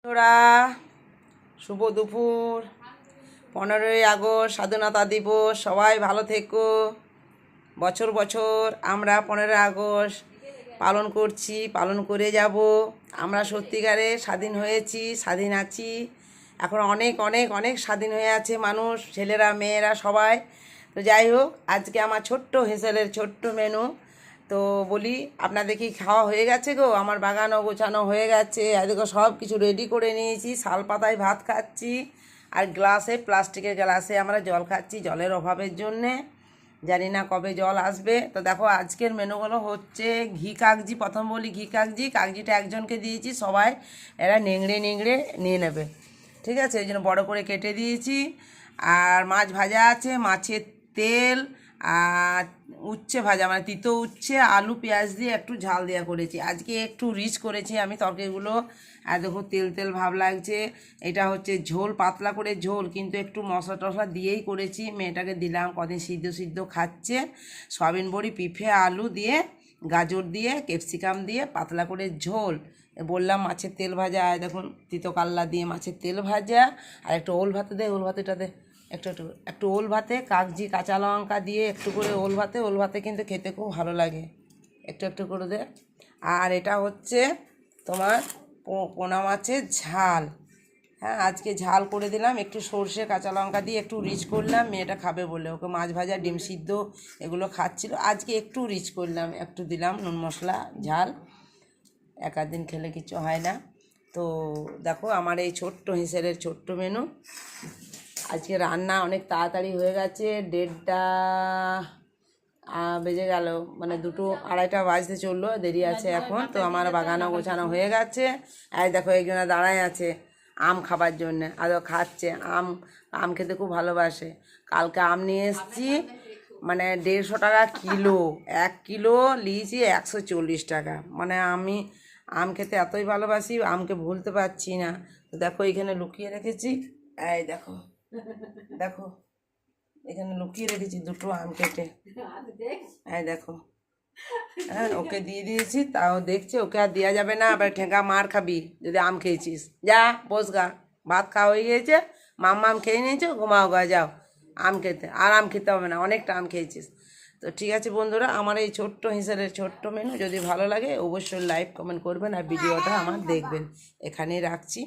বন্ধুরা, শুভ দুপুর। 15ই আগস্ট স্বাধীনতা দিবস। সবাই ভালো থেকো। বছর বছর আমরা 15ই আগস্ট পালন করছি, পালন করে যাব। আমরা সত্যিকারে স্বাধীন হয়েছি, স্বাধীন আছি। এখন অনেক অনেক অনেক স্বাধীন হয়ে আছে মানুষ, ছেলেরা মেয়েরা সবাই। তো যাই হোক, আজকে আমার ছোট্ট হেসেলের ছোট্ট মেনু। তো বলি, আপনাদের কি খাওয়া হয়ে গেছে গো? আমার বাগানও গোছানো হয়ে গেছে। এদিকে সব কিছু রেডি করে নিয়েছি। শাল পাতায় ভাত খাচ্ছি, আর গ্লাসে, প্লাস্টিকের গ্লাসে আমরা জল খাচ্ছি। জলের অভাবের জন্যে জানি না কবে জল আসবে। তো দেখো, আজকের মেনুগুলো হচ্ছে ঘি কাগজি। প্রথম বলি ঘি কাগজি। কাগজিটা একজনকে দিয়েছি, সবাই এরা নেংড়ে নেংড়ে নিয়ে নেবে, ঠিক আছে? এই জন্য বড়ো করে কেটে দিয়েছি। আর মাছ ভাজা আছে, মাছের তেল আর উচ্ছে ভাজা, মানে তিতো উচ্ছে, আলু পেঁয়াজ দিয়ে একটু ঝাল দেওয়া করেছি। আজকে একটু রিচ করেছি আমি তরকারিগুলো। আর দেখো, তেল তেল ভাব লাগছে। এটা হচ্ছে ঝোল, পাতলা করে ঝোল, কিন্তু একটু মশলা টশলা দিয়েই করেছি। মেয়েটাকে দিলাম, কদিন সিদ্ধ সিদ্ধ খাচ্ছে। সয়াবিন বড়ি, পিঠে, আলু দিয়ে, গাজর দিয়ে, ক্যাপসিকাম দিয়ে পাতলা করে ঝোল। বললাম মাছের তেল ভাজা, দেখুন তিতো কাল্লা দিয়ে মাছের তেল ভাজা। আর একটু ওল ভাতে দে, ওল ভাতেটা দে, একটু একটু একটু ওল ভাতে কাগজি কাঁচা লঙ্কা দিয়ে একটু করে ওল ভাতে। ওল ভাতে কিন্তু খেতে খুব ভালো লাগে, একটু একটু করে দে। আর এটা হচ্ছে তোমার পোনা মাছের ঝাল। হ্যাঁ, আজকে ঝাল করে দিলাম, একটু সর্ষে কাঁচা লঙ্কা দিয়ে একটু রিচ করলাম। মেয়েটা খাবে বলে, ওকে মাছ ভাজা ডিম সিদ্ধ এগুলো খাচ্ছিল। আজকে একটু রিচ করলাম, একটু দিলাম নুন মশলা ঝাল। এক আধ দিন খেলে কিছু হয় না। তো দেখো, আমার এই ছোট্ট হিসেবের ছোট্ট মেনু। আজকে রান্না অনেক তাড়াতাড়ি হয়ে গেছে। 1:30 বেজে গেল, মানে 2, 2:30 বাজতে চললো, দেরি আছে এখন। তো আমার বাগানও গোছানো হয়ে গেছে। এই দেখো, একজনে দাঁড়ায় আছে আম খাবার জন্যে, আরও খাচ্ছে আম। আম খেতে খুব ভালোবাসে। কালকে আম নিয়ে এসেছি, মানে 150 টাকা কিলো। 1 কিলো নিয়েছি 140 টাকা। মানে আমি আম খেতে এতই ভালোবাসি, আমকে ভুলতে পারছি না। তো দেখো, এখানে লুকিয়ে রেখেছি। এই দেখো, দেখো এখানে লুকিয়ে রেখেছি 2টো আম কেটে। এই দেখো, হ্যাঁ, ওকে দিয়ে দিয়েছি, তাও দেখছে। ওকে আর দেওয়া যাবে না, আবার ঠেকা মার খাবি যদি আম খেয়েছিস। যা বস গা, ভাত খাওয়া হয়ে গিয়েছে, মাম্মা আম খেয়ে নিয়েছো, ঘুমাও গা, যাও আম খেতে। আর আম খেতে হবে না, অনেকটা আম খেয়েছিস। তো ঠিক আছে বন্ধুরা, আমার এই ছোট্ট হিসেবে ছোট্ট মেনু যদি ভালো লাগে অবশ্যই লাইক কমেন্ট করবেন, আর ভিডিওটা আমার দেখবেন। এখানেই রাখছি।